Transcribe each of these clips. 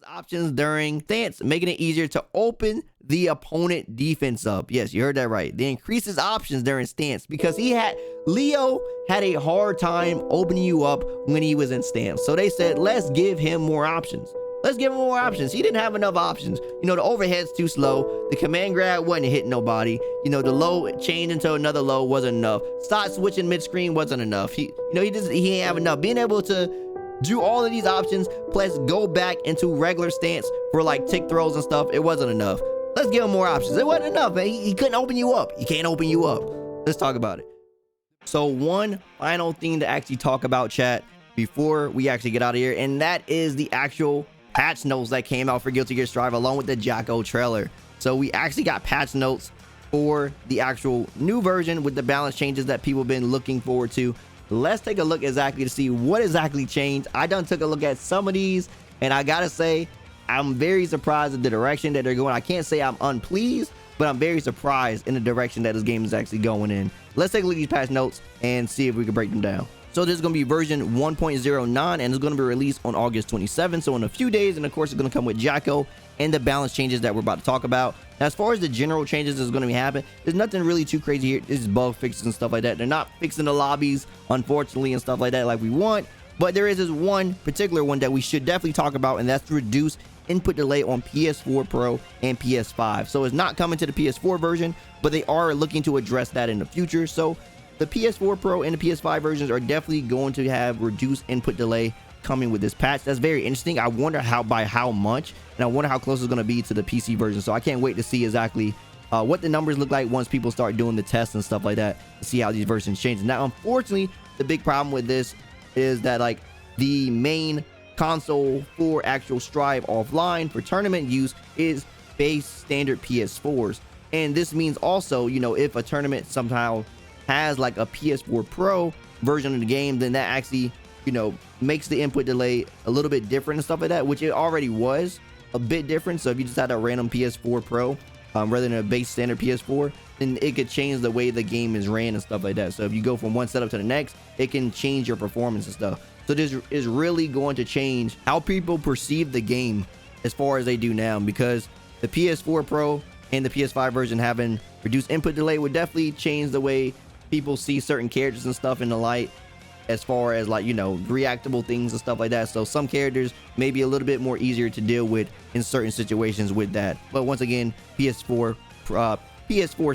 Options during stance, making it easier to open the opponent defense up. Yes, you heard that right. They increases options during stance because Leo had a hard time opening you up when he was in stance. So they said, let's give him more options. Let's give him more options. He didn't have enough options. You know, the overhead's too slow. The command grab wasn't hitting nobody. You know, the low change into another low wasn't enough. Start switching mid-screen wasn't enough. He ain't have enough. Being able to do all of these options plus go back into regular stance for like tick throws and stuff, it wasn't enough. Let's give him more options. It wasn't enough, man. He couldn't open you up. He can't open you up. Let's talk about it. So one final thing to actually talk about, chat, before we actually get out of here, and that is the actual patch notes that came out for Guilty Gear Strive along with the Jako trailer. So we actually got patch notes for the actual new version with the balance changes that people have been looking forward to. Let's take a look exactly to see what exactly changed. I done took a look at some of these, and I gotta say, I'm very surprised at the direction that they're going. I can't say I'm unpleased, but I'm very surprised in the direction that this game is actually going in. Let's take a look at these patch notes and see if we can break them down. So this is going to be version 1.09, and it's going to be released on August 27th. So in a few days, and of course, it's going to come with Jako and the balance changes that we're about to talk about. Now, as far as the general changes that's going to be happening, there's nothing really too crazy here. This is bug fixes and stuff like that. They're not fixing the lobbies, unfortunately, and stuff like that like we want. But there is this one particular one that we should definitely talk about, and that's to reduce input delay on PS4 Pro and PS5. So it's not coming to the PS4 version, but they are looking to address that in the future. So the PS4 Pro and the PS5 versions are definitely going to have reduced input delay coming with this patch. That's very interesting. I wonder by how much, and I wonder how close it's going to be to the PC version. So I can't wait to see exactly what the numbers look like once people start doing the tests and stuff like that to see how these versions change. Now, unfortunately, the big problem with this is that like the main console for actual Strive offline for tournament use is base standard PS4s, and this means also, you know, if a tournament somehow has like a PS4 Pro version of the game, then that actually, you know, makes the input delay a little bit different and stuff like that, which it already was a bit different. So if you just had a random PS4 Pro rather than a base standard PS4, then it could change the way the game is ran and stuff like that. So if you go from one setup to the next, it can change your performance and stuff. So this is really going to change how people perceive the game as far as they do now, because the PS4 Pro and the PS5 version having reduced input delay would definitely change the way people see certain characters and stuff in the light, as far as like, you know, reactable things and stuff like that. So some characters may be a little bit more easier to deal with in certain situations with that. But once again, PS4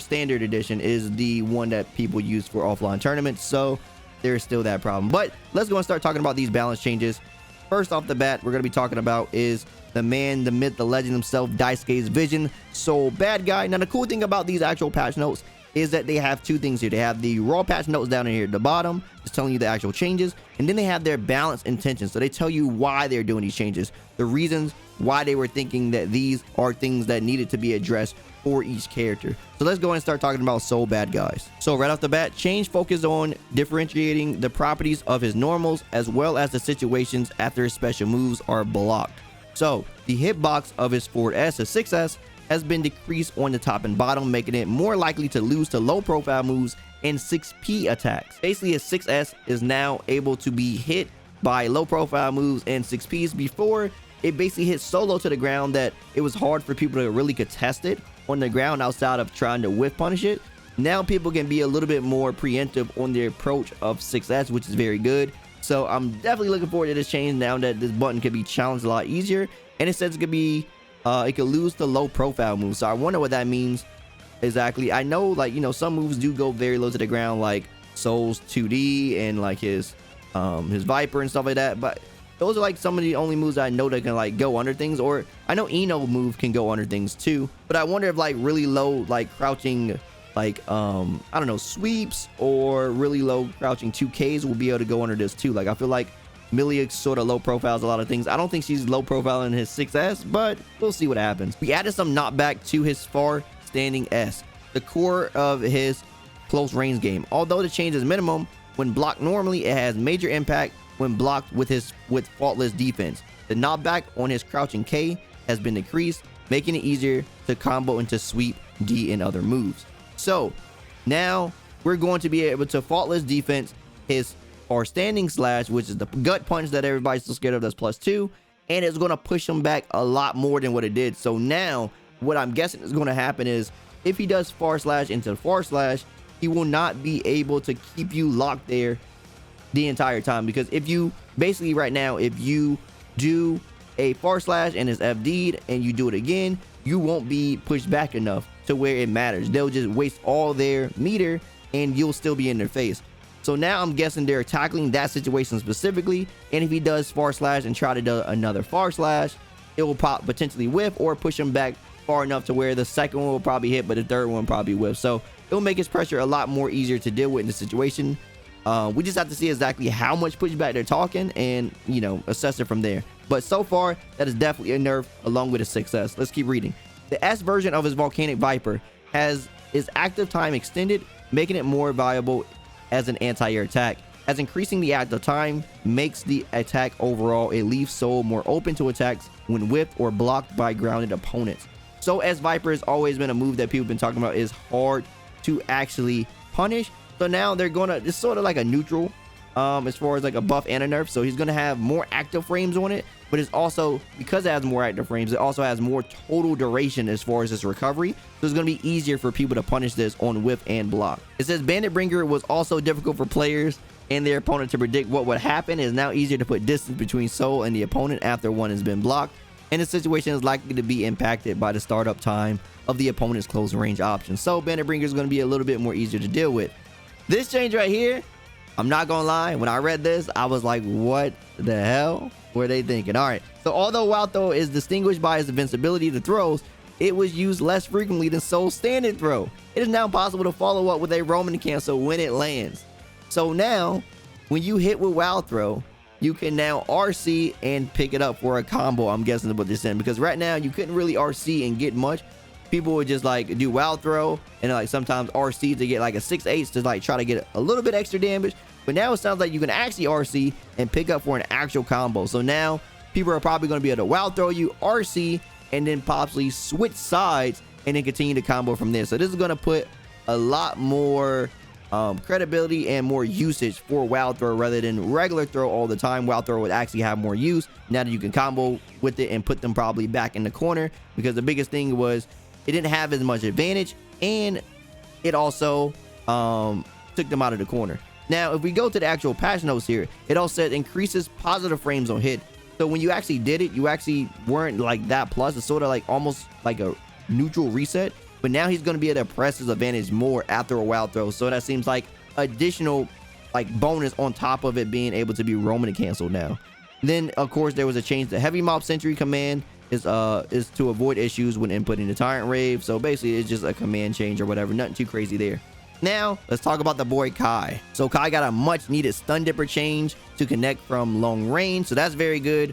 Standard Edition is the one that people use for offline tournaments, so there's still that problem. But let's go and start talking about these balance changes. First off the bat, we're going to be talking about is the man, the myth, the legend himself, Daisuke's Vision Soul Bad Guy. Now, the cool thing about these actual patch notes is that they have two things here. They have the raw patch notes down in here at the bottom, just telling you the actual changes, and then they have their balance intentions. So they tell you why they're doing these changes, the reasons why they were thinking that these are things that needed to be addressed for each character. So let's go and start talking about Soul Bad Guys. So right off the bat, change focus on differentiating the properties of his normals as well as the situations after his special moves are blocked. So the hitbox of his forward S to 6S has been decreased on the top and bottom, making it more likely to lose to low profile moves and 6P attacks. Basically, his 6S is now able to be hit by low profile moves and 6Ps. Before, it basically hit solo to the ground that it was hard for people to really contest it on the ground outside of trying to whiff punish it. Now people can be a little bit more preemptive on their approach of 6S, which is very good. So I'm definitely looking forward to this change now that this button could be challenged a lot easier, and it says it could be it could lose to low profile moves. So I wonder what that means exactly. I know, like, you know, some moves do go very low to the ground, like Soul's 2D and like his Viper and stuff like that, but those are like some of the only moves I know that can like go under things. Or I know Eno move can go under things too, but I wonder if like really low like crouching like I don't know, sweeps or really low crouching 2Ks will be able to go under this too. Like I feel like Millia sort of low profiles a lot of things. I don't think she's low profile in his 6S, but we'll see what happens. We added some knockback to his far standing S, the core of his close range game. Although the change is minimum, when blocked normally, it has major impact when blocked with faultless defense. The knockback on his crouching K has been decreased, making it easier to combo into sweep, D, and other moves. So now we're going to be able to faultless defense his or standing slash, which is the gut punch that everybody's so scared of, that's +2, and it's going to push him back a lot more than what it did. So now what I'm guessing is going to happen is if he does far slash into far slash, he will not be able to keep you locked there the entire time, because if you basically right now, if you do a far slash and it's FD'd and you do it again, you won't be pushed back enough to where it matters. They'll just waste all their meter and you'll still be in their face. So now I'm guessing they're tackling that situation specifically, and if he does far slash and try to do another far slash, it will potentially whiff or push him back far enough to where the second one will probably hit, but the third one probably whiff. So it'll make his pressure a lot more easier to deal with in the situation. We just have to see exactly how much pushback they're talking and, you know, assess it from there. But so far, that is definitely a nerf along with a success. Let's keep reading. The S version of his Volcanic Viper has his active time extended, making it more viable as an anti-air attack, as increasing the active time makes the attack overall a leaf soul more open to attacks when whipped or blocked by grounded opponents. So S Viper has always been a move that people have been talking about is hard to actually punish. So now they're gonna, it's sort of like a neutral as far as like a buff and a nerf. So he's gonna have more active frames on it, but it's also, because it has more active frames, it also has more total duration as far as its recovery. So it's gonna be easier for people to punish this on whiff and block. It says Bandit Bringer was also difficult for players and their opponent to predict what would happen. It is now easier to put distance between soul and the opponent after one has been blocked, and the situation is likely to be impacted by the startup time of the opponent's close range options. So Bandit Bringer is going to be a little bit more easier to deal with. This change right here, I'm not gonna lie, when I read this, I was like, what the hell were they thinking? All right, so although Wild Throw is distinguished by its invincibility to throws, it was used less frequently than Soul's standard throw. It is now possible to follow up with a roaming cancel when it lands. So now, when you hit with Wild Throw, you can now RC and pick it up for a combo, I'm guessing is what they're saying, because right now you couldn't really RC and get much. People would just like do Wild Throw and like sometimes RC to get like a 6/8 to like try to get a little bit extra damage. But now it sounds like you can actually RC and pick up for an actual combo. So now people are probably going to be able to Wild Throw you, RC, and then possibly switch sides and then continue to combo from there. So this is going to put a lot more credibility and more usage for Wild Throw rather than regular throw all the time. Wild Throw would actually have more use now that you can combo with it and put them probably back in the corner, because the biggest thing was it didn't have as much advantage and it also took them out of the corner. Now, if we go to the actual patch notes here, it also said increases positive frames on hit. So when you actually did it, you actually weren't like that plus. It's sort of like almost like a neutral reset. But now he's going to be able to press his advantage more after a Wild Throw. So that seems like additional like bonus on top of it being able to be roaming and canceled now. Then, of course, there was a change. The Heavy Mob Sentry command is to avoid issues when inputting the Tyrant Rave. So basically, it's just a command change or whatever. Nothing too crazy there. Now, let's talk about the boy Kai. So Kai got a much needed Stun Dipper change to connect from long range. So that's very good.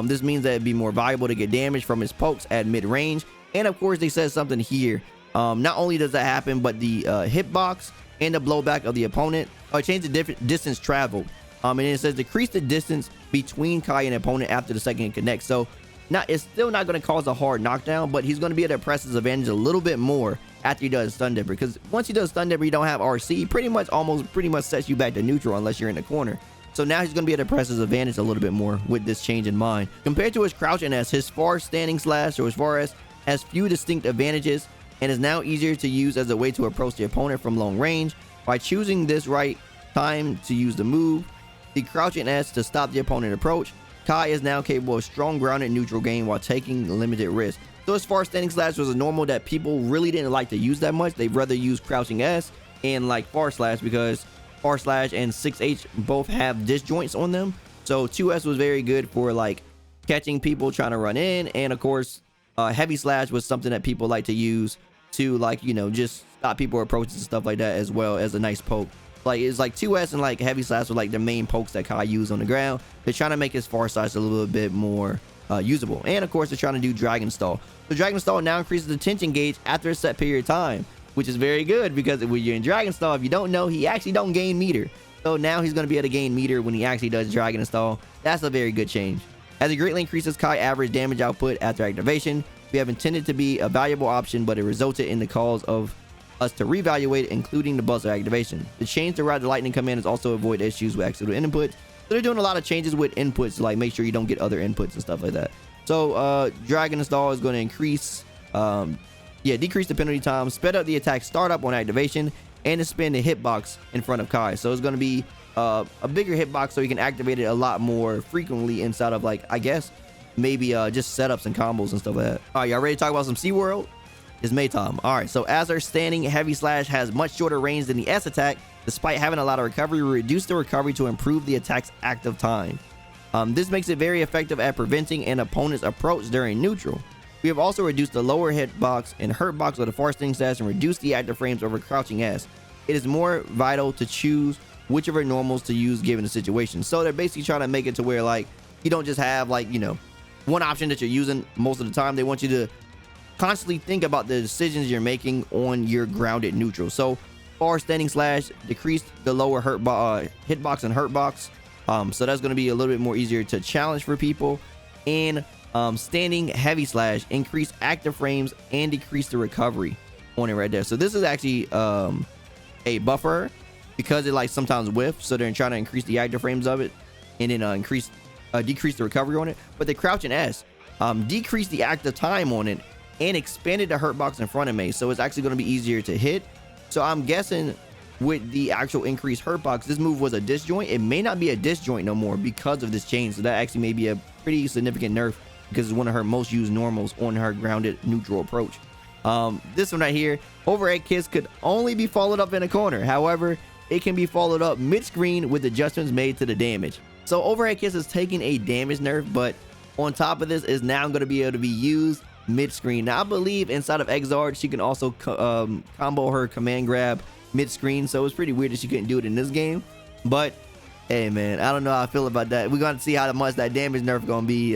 This means that it'd be more valuable to get damage from his pokes at mid range. And of course, they said something here. Not only does that happen, but the hitbox and the blowback of the opponent change the distance traveled. And it says decrease the distance between Kai and opponent after the second connect. So it's still not going to cause a hard knockdown, but he's going to be able to press his advantage a little bit more after he does Stun Dipper, because once he does Stun Dipper, you don't have RC. Pretty much sets you back to neutral unless you're in the corner. So now he's going to be able to press his advantage a little bit more with this change in mind. Compared to his crouching S, his far standing slash or his far S has few distinct advantages and is now easier to use as a way to approach the opponent from long range. By choosing this right time to use the move, the crouching S to stop the opponent approach, Kai is now capable of strong grounded neutral game while taking limited risk. So as far as standing slash was a normal that people really didn't like to use that much. They'd rather use crouching S and like far slash, because far slash and 6H both have disjoints on them. So 2S was very good for like catching people trying to run in, and of course heavy slash was something that people like to use to like, you know, just stop people approaches and stuff like that, as well as a nice poke. Like it's like 2S and like heavy slash were like the main pokes that Kai used on the ground. They're trying to make his far slash a little bit more usable, and of course they're trying to do Dragon Stall. So Dragon Stall now increases the tension gauge after a set period of time, which is very good, because when you're in Dragon Stall, if you don't know, he actually don't gain meter. So now he's going to be able to gain meter when he actually does Dragon Stall. That's a very good change. As it greatly increases Kai average damage output after activation, we have intended to be a valuable option, but it resulted in the cause of us to reevaluate, including the buzzer activation. The change to ride the lightning command is also avoid issues with accidental input. they're doing a lot of changes with inputs to like make sure you don't get other inputs and stuff like that. So Dragon Install is going to increase, decrease the penalty time, sped up the attack startup on activation, and expand the hitbox in front of Kai. So it's going to be a bigger hitbox, so you can activate it a lot more frequently inside of, like, I guess maybe just setups and combos and stuff like that. All right, y'all ready to talk about some SeaWorld? It's Maytom. All right, so as our standing heavy slash has much shorter range than the S attack, despite having a lot of recovery, we reduce the recovery to improve the attack's active time. This makes it very effective at preventing an opponent's approach during neutral. We have also reduced the lower hitbox and hurtbox of the far standing slash and reduced the active frames over crouching S. It is more vital to choose whichever normals to use given the situation. So they're basically trying to make it to where, like, you don't just have, like, you know, one option that you're using most of the time. They want you to constantly think about the decisions you're making on your grounded neutral. So far standing slash decreased the lower hitbox and hurtbox. So that's going to be a little bit more easier to challenge for people. And standing heavy slash increase active frames and decrease the recovery on it right there. So this is actually a buffer because it like sometimes whiffs. So they're trying to increase the active frames of it and then decrease the recovery on it. But the crouch and S decrease the active time on it and expanded the hurtbox in front of me. So it's actually going to be easier to hit. So I'm guessing with the actual increased hurtbox, this move was a disjoint. It may not be a disjoint no more because of this change. So that actually may be a pretty significant nerf because it's one of her most used normals on her grounded neutral approach. This one right here, overhead kiss could only be followed up in a corner. However, it can be followed up mid-screen with adjustments made to the damage. So overhead kiss is taking a damage nerf, but on top of this is now going to be able to be used mid-screen. Now I believe inside of Exard she can also combo her command grab mid-screen, so it's pretty weird that she couldn't do it in this game. But hey man, I don't know how I feel about that. We're gonna see how much that damage nerf gonna be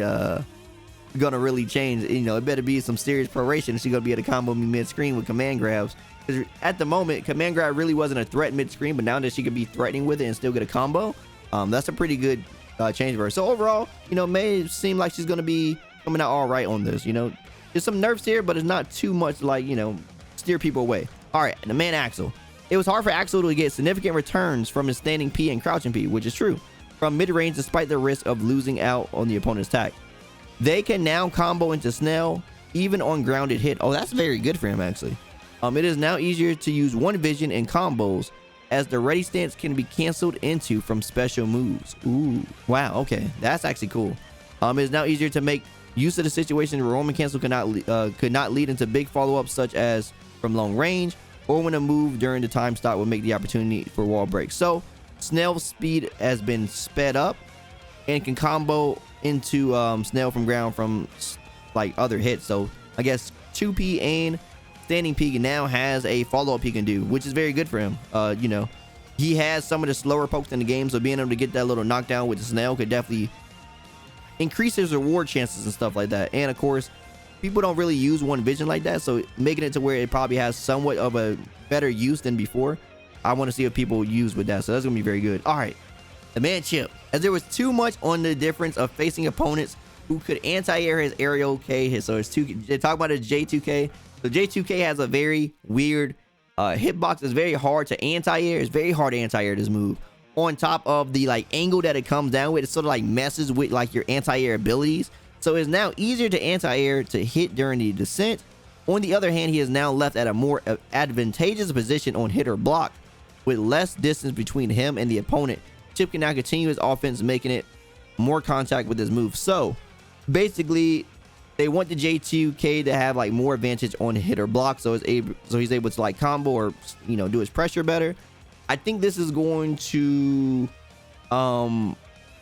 gonna really change. You know, it better be some serious proration. She's gonna be able to combo me mid-screen with command grabs, because at the moment command grab really wasn't a threat mid-screen, but now that she could be threatening with it and still get a combo, that's a pretty good change for her. So overall, you know, may seem like she's gonna be coming out all right on this. You know, there's some nerfs here, but it's not too much like, you know, steer people away. All right, the man Axel. It was hard for Axel to get significant returns from his standing P and crouching P, which is true, from mid-range despite the risk of losing out on the opponent's attack. They can now combo into Snell even on grounded hit. Oh, that's very good for him actually. It is now easier to use one vision in combos as the ready stance can be canceled into from special moves. Ooh, wow, okay, that's actually cool. It is now easier to make use of the situation where Roman cancel could not lead into big follow-ups such as from long range, or when a move during the time stop will make the opportunity for wall breaks. So Snell's speed has been sped up and can combo into Snell from ground from like other hits. So I guess 2P and standing P now has a follow-up he can do, which is very good for him. You know, he has some of the slower pokes in the game, so being able to get that little knockdown with the Snell could definitely increase his reward chances and stuff like that. And of course, people don't really use one vision like that, so making it to where it probably has somewhat of a better use than before, I want to see what people use with that. So that's gonna be very good. All right, the man Chipp, as there was too much on the difference of facing opponents who could anti-air his aerial K hit. So it's they talk about his J2K. So J2K has a very weird hitbox. It's very hard to anti-air. It's very hard to anti-air this move. On top of the like angle that it comes down with, it sort of like messes with like your anti-air abilities. So it's now easier to anti-air to hit during the descent. On the other hand, he is now left at a more advantageous position on hit or block with less distance between him and the opponent. Chipp can now continue his offense, making it more contact with his move. So basically, they want the J2K to have like more advantage on hit or block, so he's able to like combo or, you know, do his pressure better. I think this is going to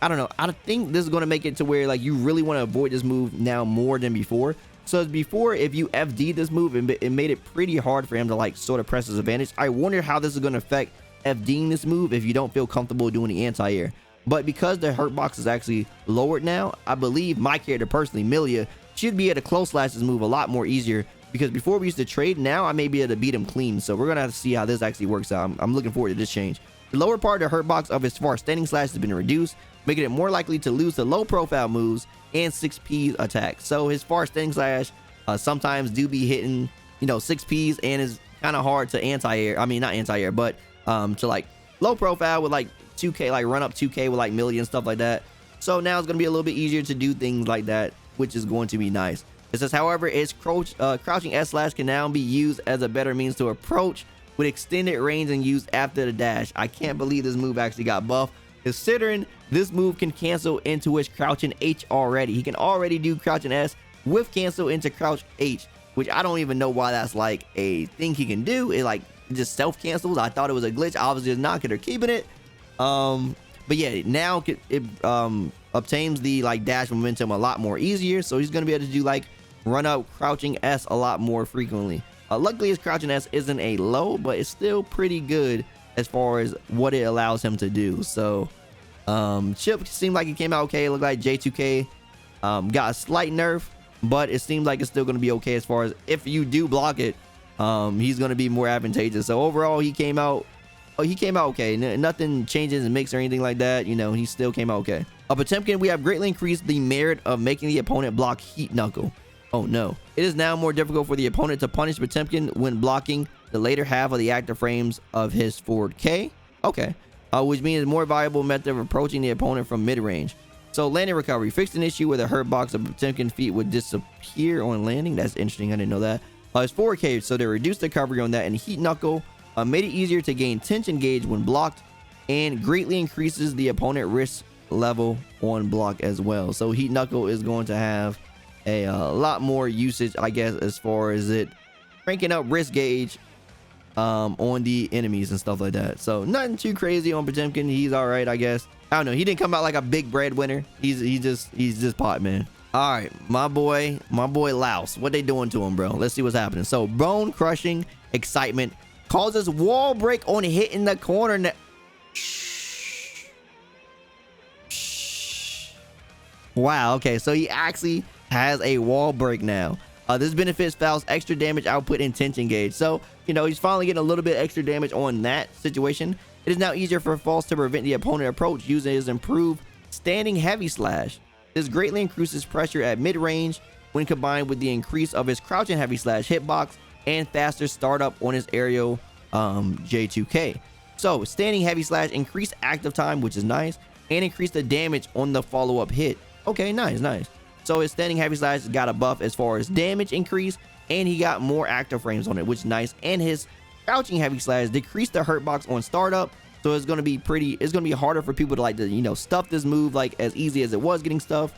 I don't know. I think this is going to make it to where like you really want to avoid this move now more than before. So before, if you FD this move, it made it pretty hard for him to like sort of press his advantage. I wonder how this is going to affect FDing this move if you don't feel comfortable doing the anti-air. But because the hurt box is actually lowered now, I believe my character personally, Millia, should be able to close slash this move a lot more easier, because before we used to trade, now I may be able to beat him clean. So we're gonna have to see how this actually works out. I'm looking forward to this change. The lower part of the hurt box of his far standing slash has been reduced, making it more likely to lose to low profile moves and 6P attacks. So his far standing slash sometimes do be hitting, you know, 6Ps, and is kind of hard to anti-air. I mean, not anti-air, but to like low profile with like 2K, like run up 2K with like Millia and stuff like that. So now it's going to be a little bit easier to do things like that, which is going to be nice. It says, however, its crouching S slash can now be used as a better means to approach with extended range and used after the dash. I can't believe this move actually got buffed, considering this move can cancel into his crouching H already. He can already do crouching S with cancel into crouch H, which I don't even know why that's like a thing he can do. It like just self cancels. I thought it was a glitch. Obviously it's not, because they're keeping it. But yeah, now it obtains the like dash momentum a lot more easier, so he's gonna be able to do like run up crouching S a lot more frequently. Luckily his crouching S isn't a low, but it's still pretty good as far as what it allows him to do. So Chipp seemed like it came out okay. It looked like J2K got a slight nerf, but it seems like it's still going to be okay as far as if you do block it. He's going to be more advantageous. So overall he came out okay. Nothing changes in mix or anything like that. You know, he still came out okay. Potemkin, we have greatly increased the merit of making the opponent block Heat Knuckle. Oh no. It is now more difficult for the opponent to punish Potemkin when blocking the later half of the active frames of his forward K. Okay. Which means a more viable method of approaching the opponent from mid-range. So landing recovery. Fixed an issue where the hurt box of Potemkin feet would disappear on landing. That's interesting. I didn't know that. His forward K, so they reduced the recovery on that. And Heat Knuckle made it easier to gain tension gauge when blocked, and greatly increases the opponent risk level on block as well. So Heat Knuckle is going to have a lot more usage, I guess, as far as it cranking up risk gauge on the enemies and stuff like that. So nothing too crazy on Potemkin. He's all right, I guess. I don't know. He didn't come out like a big breadwinner. He's just pot, man. All right, my boy Laos. What they doing to him, bro? Let's see what's happening. So bone crushing excitement causes wall break on hitting the corner. Wow. Okay, so he actually has a wall break now. This benefits Faust's extra damage output and tension gauge. So, you know, he's finally getting a little bit extra damage on that situation. It is now easier for Faust to prevent the opponent approach using his improved standing heavy slash. This greatly increases pressure at mid-range when combined with the increase of his crouching heavy slash hitbox and faster startup on his aerial J2K. So, standing heavy slash increased active time, which is nice, and increase the damage on the follow-up hit. Okay, nice. So his standing heavy slash got a buff as far as damage increase, and he got more active frames on it, which is nice. And his crouching heavy slash decreased the hurt box on startup, so it's gonna be harder for people to like to, you know, stuff this move like as easy as it was getting stuff.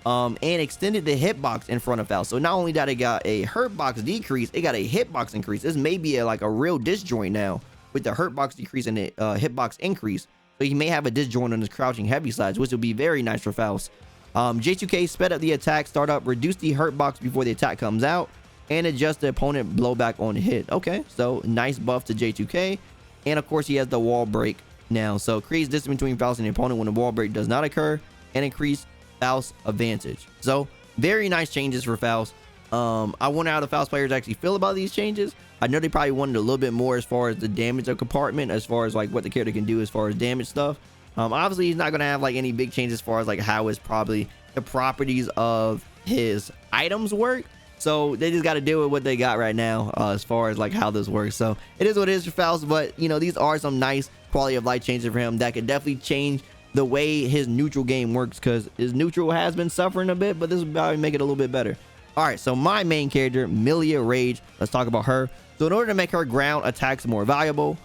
And extended the hitbox in front of Faust. So not only that it got a hurt box decrease, it got a hitbox increase. This may be like a real disjoint now with the hurt box decrease and the hitbox increase. So he may have a disjoint on his crouching heavy slash, which would be very nice for Faust. J2K sped up the attack startup, reduced the hurt box before the attack comes out, and adjust the opponent blowback on hit. Okay, so nice buff to J2K. And of course he has the wall break now, so creates distance between Faust and the opponent when the wall break does not occur, and increase Faust's advantage. So very nice changes for Faust. I wonder how the Faust players actually feel about these changes. I know they probably wanted a little bit more as far as the damage of compartment, as far as like what the character can do as far as damage stuff. Obviously he's not going to have like any big changes as far as like how is probably the properties of his items work. So they just got to deal with what they got right now as far as like how this works. So it is what it is for Faust, but you know, these are some nice quality of life changes for him that could definitely change the way his neutral game works, because his neutral has been suffering a bit, but this will probably make it a little bit better. All right, so my main character, Millia Rage, let's talk about her. So in order to make her ground attacks more valuable,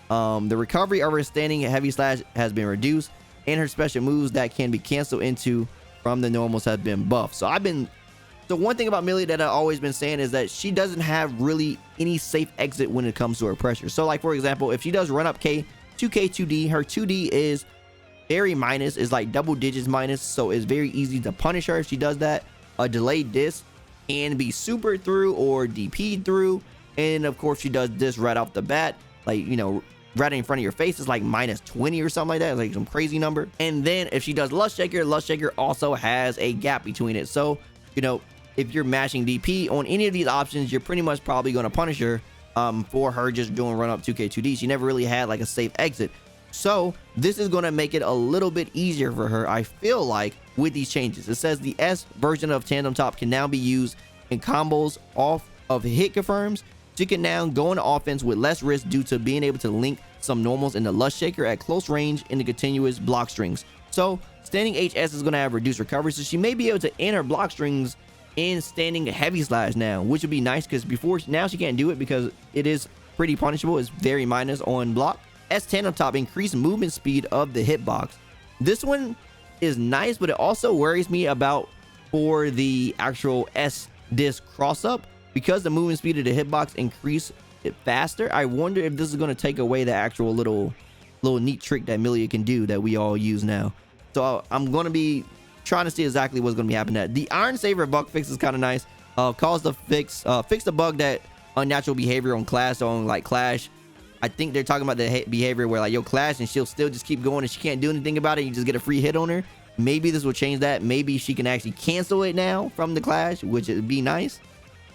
the recovery of her standing heavy slash has been reduced, and her special moves that can be canceled into from the normals have been buffed. So one thing about Millia that I've always been saying is that she doesn't have really any safe exit when it comes to her pressure. So like for example, if she does run up K, 2K 2D, her 2D is very minus, is like double digits minus, so it's very easy to punish her if she does that. A delayed disc can be super through or DP'd through, and of course she does this right off the bat, like, you know, right in front of your face is like minus 20 or something like that, like some crazy number. And then if she does Lust Shaker also has a gap between it. So, you know, if you're mashing DP on any of these options, you're pretty much probably going to punish her for her just doing run up 2K 2D. She never really had like a safe exit. So this is going to make it a little bit easier for her, I feel like, with these changes. It says the S version of Tandem Top can now be used in combos off of hit confirms. She can now go into offense with less risk due to being able to link some normals in the Lust Shaker at close range in the continuous block strings. So standing HS is going to have reduced recovery, so she may be able to end her block strings in standing heavy slash now, which would be nice because before, now she can't do it because it is pretty punishable. It's very minus on block. S10 up top, increased movement speed of the hitbox. This one is nice, but it also worries me about for the actual S disc cross up, because the movement speed of the hitbox increase it faster. I wonder if this is going to take away the actual little neat trick that Millia can do that we all use now. So I'm going to be trying to see exactly what's going to be happening. That the Iron Saver bug fix is kind of nice. Fix the bug that unnatural behavior on Clash, on like Clash. I think they're talking about the behavior where like you'll clash and she'll still just keep going and she can't do anything about it. You just get a free hit on her. Maybe this will change that. Maybe she can actually cancel it now from the clash, which would be nice.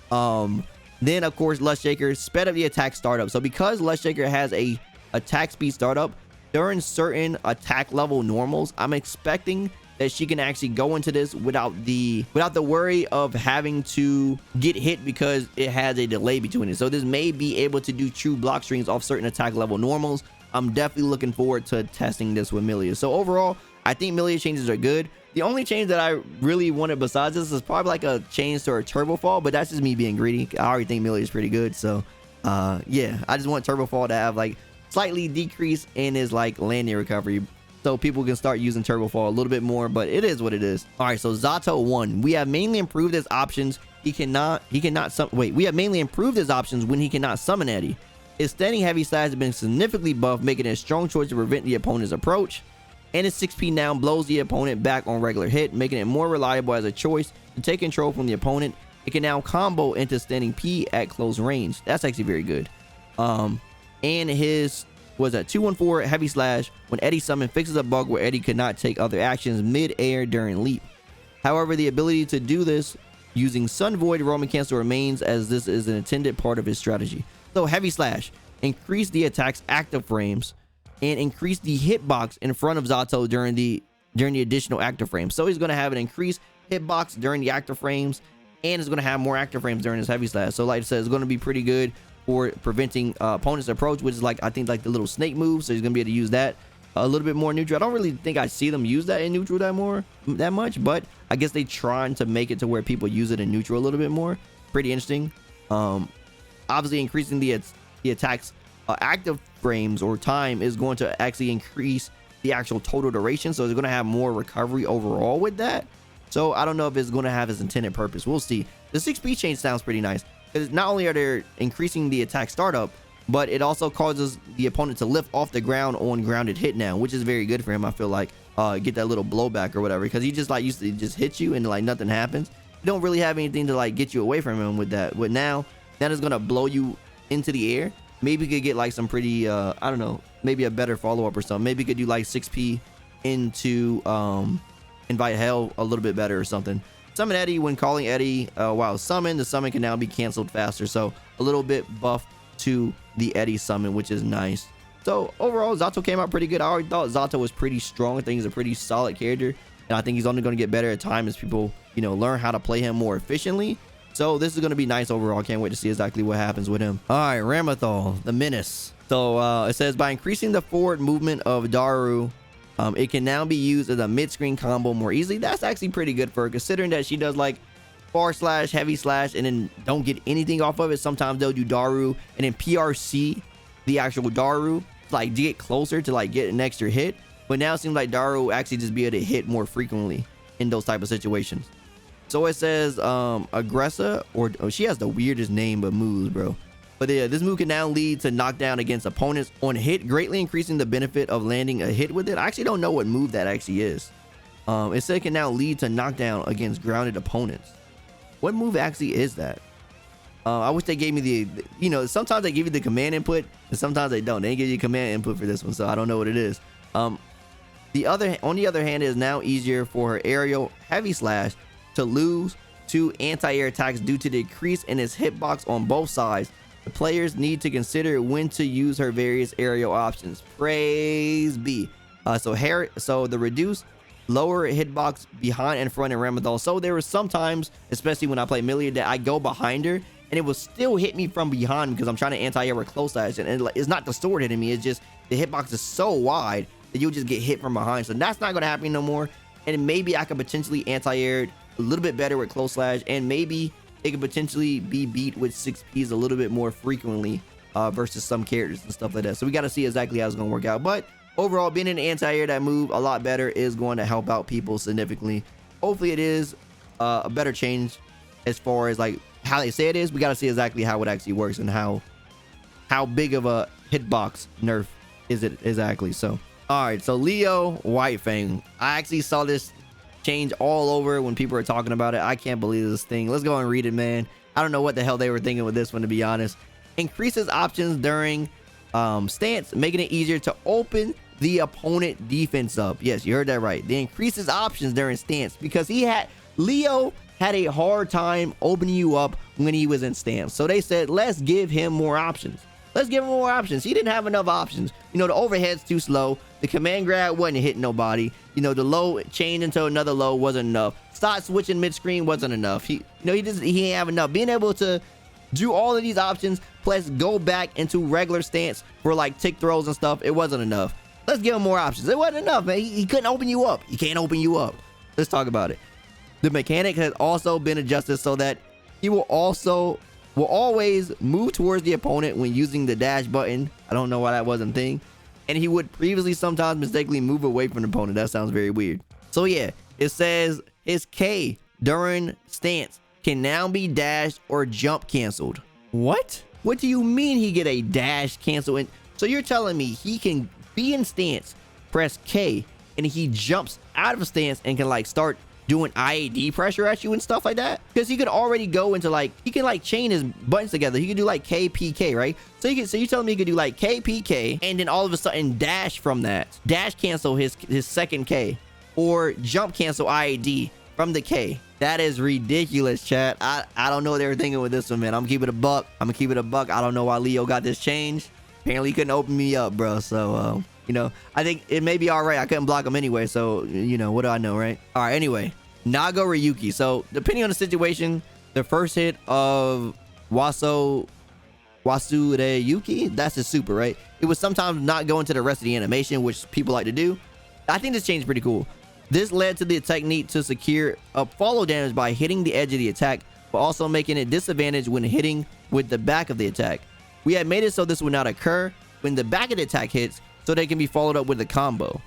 Then of course Lust Shaker sped up the attack startup. So because Lust Shaker has a attack speed startup during certain attack level normals, I'm expecting that she can actually go into this without the worry of having to get hit because it has a delay between it. So this may be able to do true block strings off certain attack level normals. I'm definitely looking forward to testing this with Millia. So overall, I think Millia changes are good. The only change that I really wanted besides this is probably like a change to her turbo fall, but that's just me being greedy. I already think Millia is pretty good. So yeah, I just want turbo fall to have like slightly decrease in his like landing recovery, so people can start using turbo fall a little bit more, but it is what it is. All right, so Zato 1, we have mainly improved his options. We have mainly improved his options when he cannot summon Eddie. His standing heavy slash has been significantly buffed, making it a strong choice to prevent the opponent's approach. And his 6P now blows the opponent back on regular hit, making it more reliable as a choice to take control from the opponent. It can now combo into standing P at close range. That's actually very good. And his was a 214 heavy slash when Eddie summon fixes a bug where Eddie could not take other actions mid-air during leap. However, the ability to do this using Sun Void Roman Cancel remains, as this is an intended part of his strategy. So heavy slash, increase the attack's active frames and increase the hitbox in front of Zato during the additional active frames. So he's going to have an increased hitbox during the active frames, and it's going to have more active frames during his heavy slash. So like I said, it's going to be pretty good for preventing opponent's approach, which is like, I think like the little snake move. So he's gonna be able to use that a little bit more neutral. I don't really think I see them use that in neutral that much, but I guess they trying to make it to where people use it in neutral a little bit more. Pretty interesting. Obviously increasing the attack's active frames or time is going to actually increase the actual total duration, so it's going to have more recovery overall with that. So I don't know if it's going to have its intended purpose. We'll see. The 6P change sounds pretty nice, because not only are they increasing the attack startup, but it also causes the opponent to lift off the ground on grounded hit now, which is very good for him. I feel like get that little blowback or whatever, because he just like used to just hit you and like nothing happens. You don't really have anything to like get you away from him with that. But now that is gonna blow you into the air. Maybe you could get like some pretty I don't know, maybe a better follow-up or something. Maybe you could do like 6P into invite hell a little bit better or something. Summon Eddie. When calling Eddie while summoned, the summon can now be canceled faster. So a little bit buff to the Eddie summon, which is nice. So overall, Zato came out pretty good. I already thought Zato was pretty strong. I think he's a pretty solid character, and I think he's only going to get better at time as people, you know, learn how to play him more efficiently. So this is going to be nice overall. I can't wait to see exactly what happens with him. All right, Ramathal, the menace. So it says by increasing the forward movement of Daru, it can now be used as a mid-screen combo more easily. That's actually pretty good for her, considering that she does like far slash, heavy slash, and then don't get anything off of it. Sometimes they'll do Daru and then PRC the actual Daru to like get closer to like get an extra hit. But now it seems like Daru will actually just be able to hit more frequently in those type of situations. So it says Aggressor, or she has the weirdest name of moves, bro. But yeah, this move can now lead to knockdown against opponents on hit, greatly increasing the benefit of landing a hit with it. I actually don't know what move that actually is. It said it can now lead to knockdown against grounded opponents. What move actually is that? I wish they gave me the, you know, sometimes they give you the command input and sometimes they don't. They didn't give you command input for this one, so I don't know what it is. On the other hand, it is now easier for her aerial heavy slash to lose to anti-air attacks due to the decrease in its hitbox on both sides. The players need to consider when to use her various aerial options. Praise be. So the reduced lower hitbox behind and front in Ramathal. So there were sometimes, especially when I play Millia, that I go behind her and it will still hit me from behind because I'm trying to anti-air with close slash, and it's not the sword hitting me, it's just the hitbox is so wide that you'll just get hit from behind. So that's not going to happen no more, and maybe I could potentially anti-air a little bit better with close slash, and maybe it could potentially be beat with 6Ps a little bit more frequently versus some characters and stuff like that. So we got to see exactly how it's going to work out. But overall, being an anti-air that move a lot better is going to help out people significantly. Hopefully it is a better change as far as like how they say it is. We got to see exactly how it actually works and how big of a hitbox nerf is it exactly. So all right, so Leo White Fang, I actually saw this change all over when people were talking about it. I can't believe this thing. Let's go and read it, man. I don't know what the hell they were thinking with this one, to be honest. Increases options during stance, making it easier to open the opponent defense up. Yes, you heard that right. The increases options during stance because Leo had a hard time opening you up when he was in stance. So they said, let's give him more options. Let's give him more options. He didn't have enough options. You know, the overhead's too slow. The command grab wasn't hitting nobody. You know, the low change into another low wasn't enough. Start switching mid-screen wasn't enough. He ain't have enough. Being able to do all of these options plus go back into regular stance for like tick throws and stuff, it wasn't enough. Let's give him more options. It wasn't enough, man. He couldn't open you up. He can't open you up. Let's talk about it. The mechanic has also been adjusted so that he will always move towards the opponent when using the dash button. I don't know why that wasn't a thing. And he would previously sometimes mistakenly move away from the opponent. That sounds very weird. So yeah, it says his K during stance can now be dashed or jump canceled. What? What do you mean he get a dash cancel? And so you're telling me he can be in stance, press K, and he jumps out of stance and can like start doing IAD pressure at you and stuff like that? Because he could already go into like, he can like chain his buttons together. He could do like KPK, right? So you're telling me he could do like KPK and then all of a sudden dash from that, dash cancel his second K, or jump cancel IAD from the K. That is ridiculous, chat. I don't know what they were thinking with this one, man. I'm gonna keep it a buck. I don't know why Leo got this change. Apparently he couldn't open me up, bro. So you know, I think it may be all right. I couldn't block him anyway, so you know, what do I know, right? All right, anyway, Nago Ryuki. So depending on the situation, the first hit of Wasureyuki, that's his super, right? It would sometimes not go into the rest of the animation, which people like to do. I think this change is pretty cool. This led to the technique to secure up follow damage by hitting the edge of the attack, but also making it disadvantaged when hitting with the back of the attack. We had made it so this would not occur when the back of the attack hits, so they can be followed up with a combo.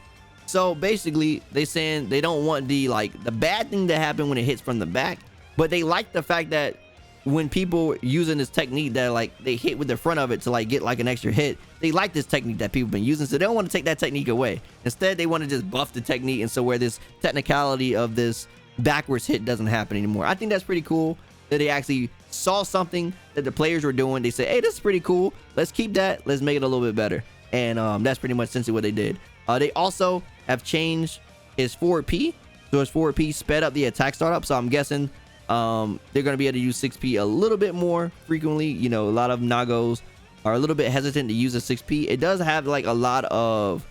So basically, they saying they don't want the bad thing to happen when it hits from the back, but they like the fact that when people using this technique that like they hit with the front of it to like get like an extra hit, they like this technique that people have been using, so they don't want to take that technique away. Instead, they want to just buff the technique, and so where this technicality of this backwards hit doesn't happen anymore. I think that's pretty cool that they actually saw something that the players were doing. They said, hey, this is pretty cool. Let's keep that. Let's make it a little bit better. And that's pretty much essentially what they did. They also have changed his forward P. So his forward P sped up the attack startup. So I'm guessing they're going to be able to use 6P a little bit more frequently. You know, a lot of Nagos are a little bit hesitant to use a 6P. It does have like a lot of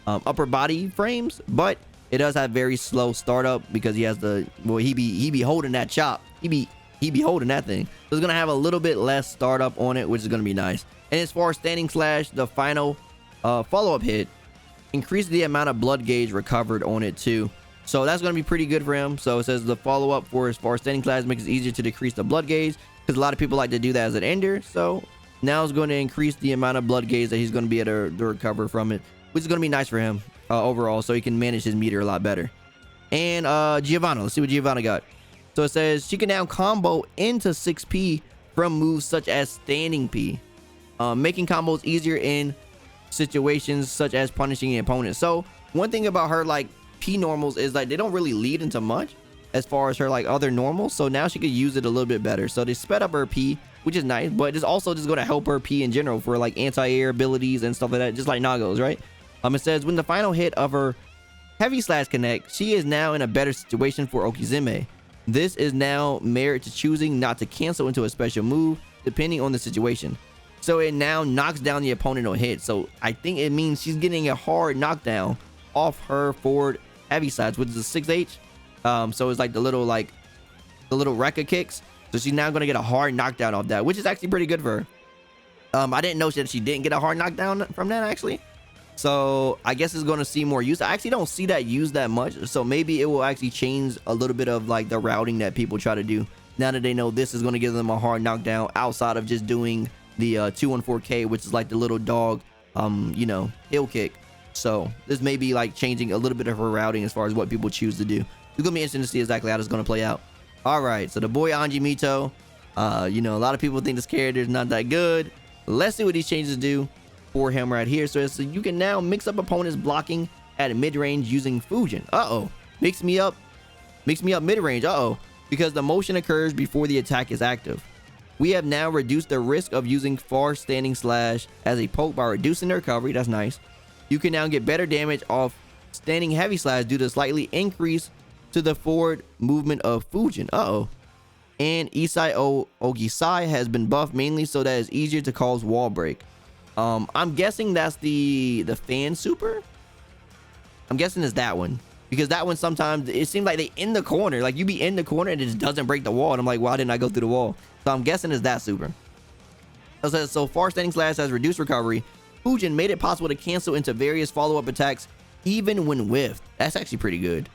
upper body frames, but it does have very slow startup because he has the, well, he be holding that chop. He be holding that thing. So it's going to have a little bit less startup on it, which is going to be nice. And as far as standing slash, the final follow-up hit increased the amount of blood gauge recovered on it too. So that's going to be pretty good for him. So it says the follow-up for as far as standing slash makes it easier to decrease the blood gauge because a lot of people like to do that as an ender. So now it's going to increase the amount of blood gauge that he's going to be able to recover from it, which is going to be nice for him overall, so he can manage his meter a lot better. And Giovanna, let's see what Giovanna got. So it says she can now combo into 6P from moves such as standing P, making combos easier in situations such as punishing an opponent. So one thing about her like P normals is like they don't really lead into much as far as her like other normals. So now she could use it a little bit better. So they sped up her P, which is nice, but it's also just going to help her P in general for like anti-air abilities and stuff like that, just like Nago's, right? It says when the final hit of her heavy slash connect, she is now in a better situation for Okizeme. This is now merit to choosing not to cancel into a special move depending on the situation. So it now knocks down the opponent on hit. So I think it means she's getting a hard knockdown off her forward heavy sides, which is a 6H. So it's like the little Rekka kicks. So she's now going to get a hard knockdown off that, which is actually pretty good for her. I didn't know that she didn't get a hard knockdown from that, actually. So I guess it's going to see more use. I actually don't see that used that much. So maybe it will actually change a little bit of like the routing that people try to do. Now that they know this is going to give them a hard knockdown outside of just doing the 214K, which is like the little dog, you know, hill kick. So this may be like changing a little bit of her routing as far as what people choose to do. It's going to be interesting to see exactly how this is going to play out. All right, so the boy Anji Mito, you know, a lot of people think this character is not that good. Let's see what these changes do for him right here. So you can now mix up opponents blocking at mid-range using Fusion. Mix me up mid-range. Because the motion occurs before the attack is active. We have now reduced the risk of using far standing slash as a poke by reducing the recovery. That's nice. You can now get better damage off standing heavy slash due to slightly increase to the forward movement of Fusion. And Isai Ogisai has been buffed mainly so that it's easier to cause wall break. I'm guessing that's the fan super. I'm guessing it's that one, because that one sometimes it seems like they in the corner, like you be in the corner and it just doesn't break the wall, and I'm like, why didn't I go through the wall? So I'm guessing it's that super. So far standing slash has reduced recovery. Fusion made it possible to cancel into various follow-up attacks even when whiffed. That's actually pretty good.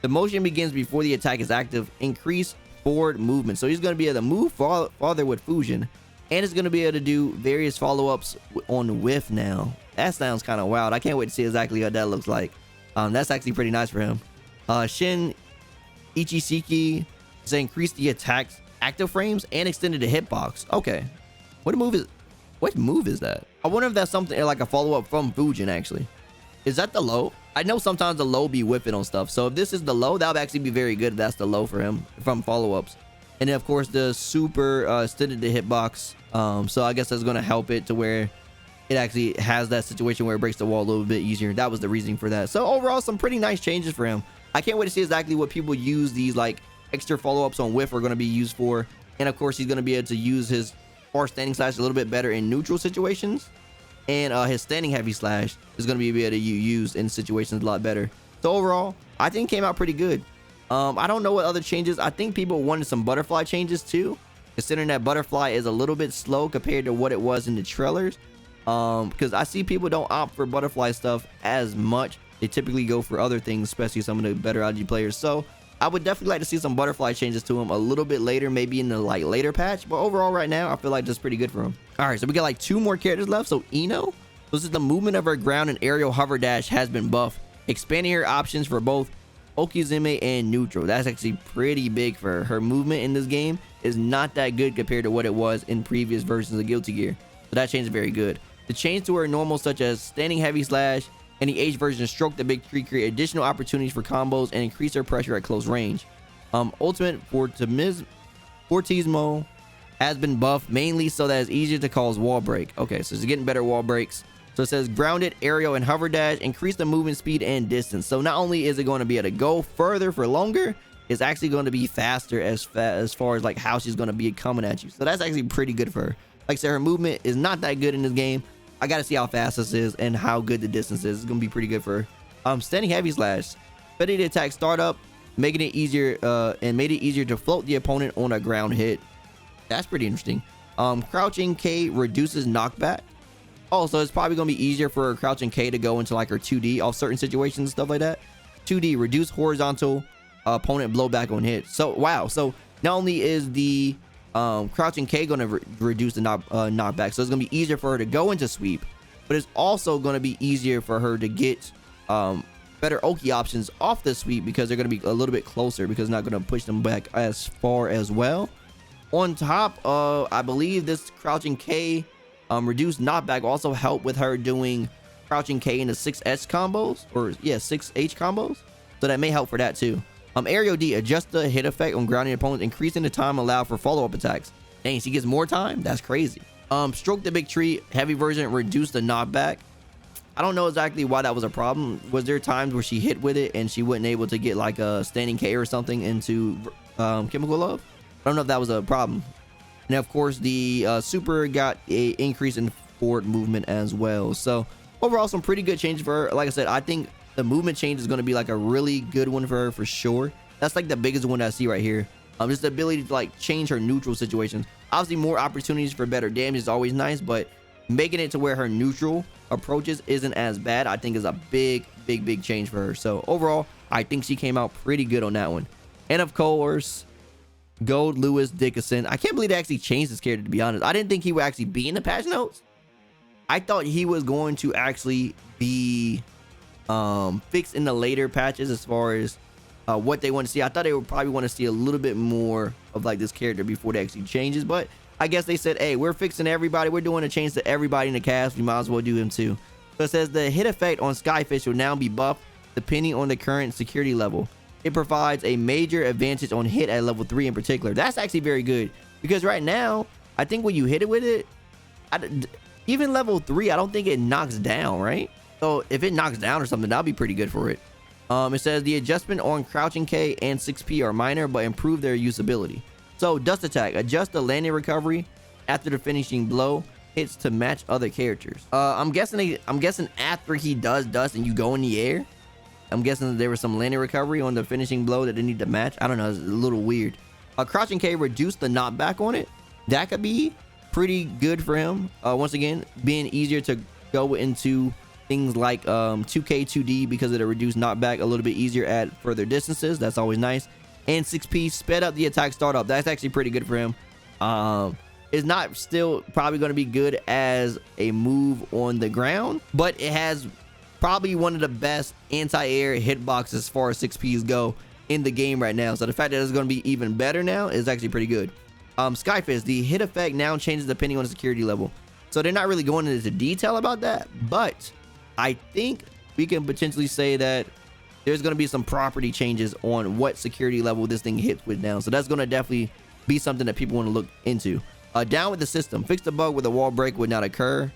The motion begins before the attack is active. Increase forward movement. So he's going to be able to move farther with Fusion, and it's going to be able to do various follow-ups on whiff now. That sounds kind of wild. I can't wait to see exactly what that looks like. That's actually pretty nice for him. Shin Ichiseki has increased the attack's active frames and extended the hitbox. Okay. What move is that? I wonder if that's something like a follow-up from Fusion, actually. Is that the low? I know sometimes the low be whiffing on stuff. So if this is the low, that would actually be very good if that's the low for him from follow-ups. And then, of course, the super extended the hitbox. So I guess that's going to help it to where it actually has that situation where it breaks the wall a little bit easier. That was the reasoning for that. So overall, some pretty nice changes for him. I can't wait to see exactly what people use these like extra follow-ups on whiff are going to be used for. And of course, he's going to be able to use his far standing slash a little bit better in neutral situations. And his standing heavy slash is going to be able to use in situations a lot better. So overall, I think it came out pretty good. I don't know what other changes. I think people wanted some butterfly changes too, considering that butterfly is a little bit slow compared to what it was in the trailers. Because I see people don't opt for butterfly stuff as much. They typically go for other things, especially some of the better IG players. So I would definitely like to see some butterfly changes to him a little bit later, maybe in the like later patch. But overall, right now, I feel like that's pretty good for him. All right, so we got like 2 more characters left. So Ino, this is the movement of her ground and aerial hover dash has been buffed, expanding her options for both Okizeme and neutral. That's actually pretty big for her. Her movement in this game is not that good compared to what it was in previous versions of Guilty Gear. So that change is very good. The change to her normal, such as standing heavy slash and the H version stroke the big tree, create additional opportunities for combos and increase her pressure at close range. Ultimate Fortismo has been buffed mainly so that it's easier to cause wall break. Okay, so it's getting better wall breaks. So it says grounded, aerial, and hover dash increase the movement speed and distance. So not only is it going to be able to go further for longer, it's actually going to be faster as far as like how she's going to be coming at you. So that's actually pretty good for her. Like I said, her movement is not that good in this game. I got to see how fast this is and how good the distance is. It's going to be pretty good for her. Standing heavy slash, ready to attack startup, making it easier and made it easier to float the opponent on a ground hit. That's pretty interesting. Crouching K reduces knockback. Oh, so it's probably going to be easier for her crouching K to go into like her 2D off certain situations and stuff like that. 2D, reduce horizontal opponent blowback on hit. So, wow. So, not only is the crouching K going to reduce the knockback, so it's going to be easier for her to go into sweep, but it's also going to be easier for her to get better Oki options off the sweep because they're going to be a little bit closer because it's not going to push them back as far as well. On top of, I believe this crouching K reduced knockback also help with her doing crouching K into 6H combos, or yeah, 6H combos. So that may help for that too. Aerial D, adjust the hit effect on grounding opponents, increasing the time allowed for follow-up attacks. Dang, she gets more time? That's crazy. Stroke the big tree, heavy version, reduce the knockback. I don't know exactly why that was a problem. Was there times where she hit with it and she wasn't able to get like a standing K or something into Chemical Love? I don't know if that was a problem. And of course, the super got a increase in forward movement as well. So overall, some pretty good changes for her. Like I said, I think the movement change is going to be like a really good one for her for sure. That's like the biggest one I see right here. Just the ability to like change her neutral situations. Obviously, more opportunities for better damage is always nice, but making it to where her neutral approaches isn't as bad, I think is a big change for her. So overall, I think she came out pretty good on that one. And of course, Goldlewis Dickinson. I can't believe they actually changed this character, to be honest. I didn't think he would actually be in the patch notes. I thought he was going to actually be fixed in the later patches as far as what they want to see. I thought they would probably want to see a little bit more of like this character before they actually changes, but I guess they said, hey, we're fixing everybody. We're doing a change to everybody in the cast. We might as well do him too. So it says the hit effect on Skyfish will now be buffed depending on the current security level. It provides a major advantage on hit at level 3 in particular. That's actually very good because right now, I think when you hit it with it, even level 3, I don't think it knocks down, right? So if it knocks down or something, that'll be pretty good for it. It says the adjustment on crouching K and 6P are minor, but improve their usability. So dust attack, adjust the landing recovery after the finishing blow hits to match other characters. I'm guessing after he does dust and you go in the air, I'm guessing there was some landing recovery on the finishing blow that they need to match. I don't know, it's a little weird. Crouching K reduced the knockback on it. That could be pretty good for him. Once again, being easier to go into things like 2K 2D because of the reduced knockback, a little bit easier at further distances. That's always nice. And 6P sped up the attack startup. That's actually pretty good for him. It's not still probably going to be good as a move on the ground, but it has probably one of the best anti-air hitboxes as far as 6Ps go in the game right now. So the fact that it's going to be even better now is actually pretty good. Skyfish, the hit effect now changes depending on the security level. So they're not really going into detail about that, but I think we can potentially say that there's going to be some property changes on what security level this thing hits with now. So that's going to definitely be something that people want to look into. Down with the system. Fix the bug where the wall break would not occur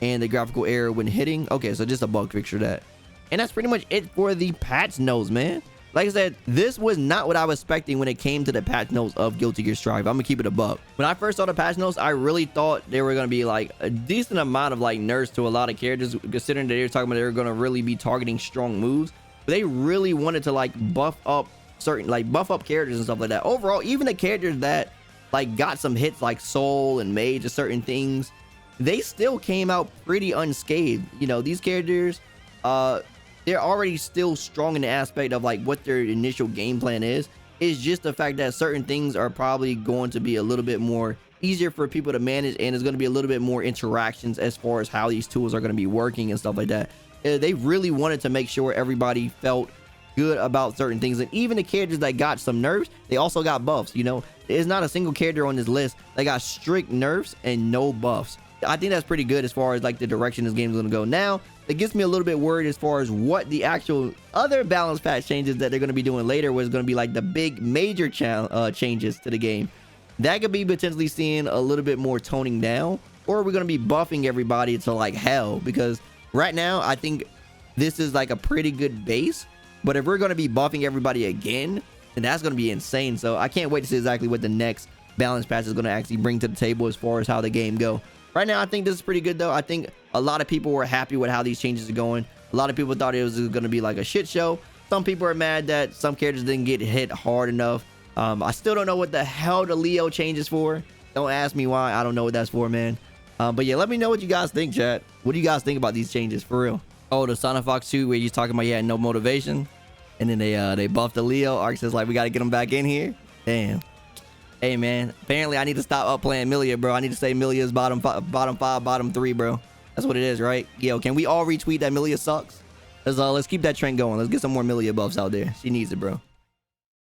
and the graphical error when hitting. Okay, so just a bug fix for that. And that's pretty much it for the patch notes, man. Like I said, this was not what I was expecting when it came to the patch notes of Guilty Gear Strive. I'm gonna keep it a buck. When I first saw the patch notes, I really thought they were gonna be like a decent amount of like nerfs to a lot of characters, considering that they were talking about they were gonna really be targeting strong moves. But they really wanted to like buff up characters and stuff like that. Overall, even the characters that like got some hits like Soul and Mage or certain things, they still came out pretty unscathed. You know, these characters, they're already still strong in the aspect of like what their initial game plan is. It's just the fact that certain things are probably going to be a little bit more easier for people to manage, and there's going to be a little bit more interactions as far as how these tools are going to be working and stuff like that. They really wanted to make sure everybody felt good about certain things, and even the characters that got some nerfs, they also got buffs. You know, there's not a single character on this list that got strict nerfs and no buffs. I think that's pretty good as far as like the direction this game is going to go. Now it gets me a little bit worried as far as what the actual other balance patch changes that they're going to be doing later, was going to be like the big major changes to the game. That could be potentially seeing a little bit more toning down, or we're going to be buffing everybody to like hell, because right now I think this is like a pretty good base, but if we're going to be buffing everybody again, then that's going to be insane. So I can't wait to see exactly what the next balance patch is going to actually bring to the table as far as how the game go. Right now, I think this is pretty good, though. I think a lot of people were happy with how these changes are going. A lot of people thought it was going to be like a shit show. Some people are mad that some characters didn't get hit hard enough. I still don't know what the hell the Leo change is for. Don't ask me why. I don't know what that's for, man. But yeah, let me know what you guys think, chat. What do you guys think about these changes, for real? Oh, the Sonic Fox 2, where he's talking about he had no motivation. And then they buffed the Leo. Ark says, like, we got to get him back in here. Damn. Hey, man, apparently I need to stop up playing Millia, bro. I need to say Millia's bottom 5, bottom 3, bro. That's what it is, right? Yo, can we all retweet that Millia sucks? Let's keep that trend going. Let's get some more Millia buffs out there. She needs it, bro.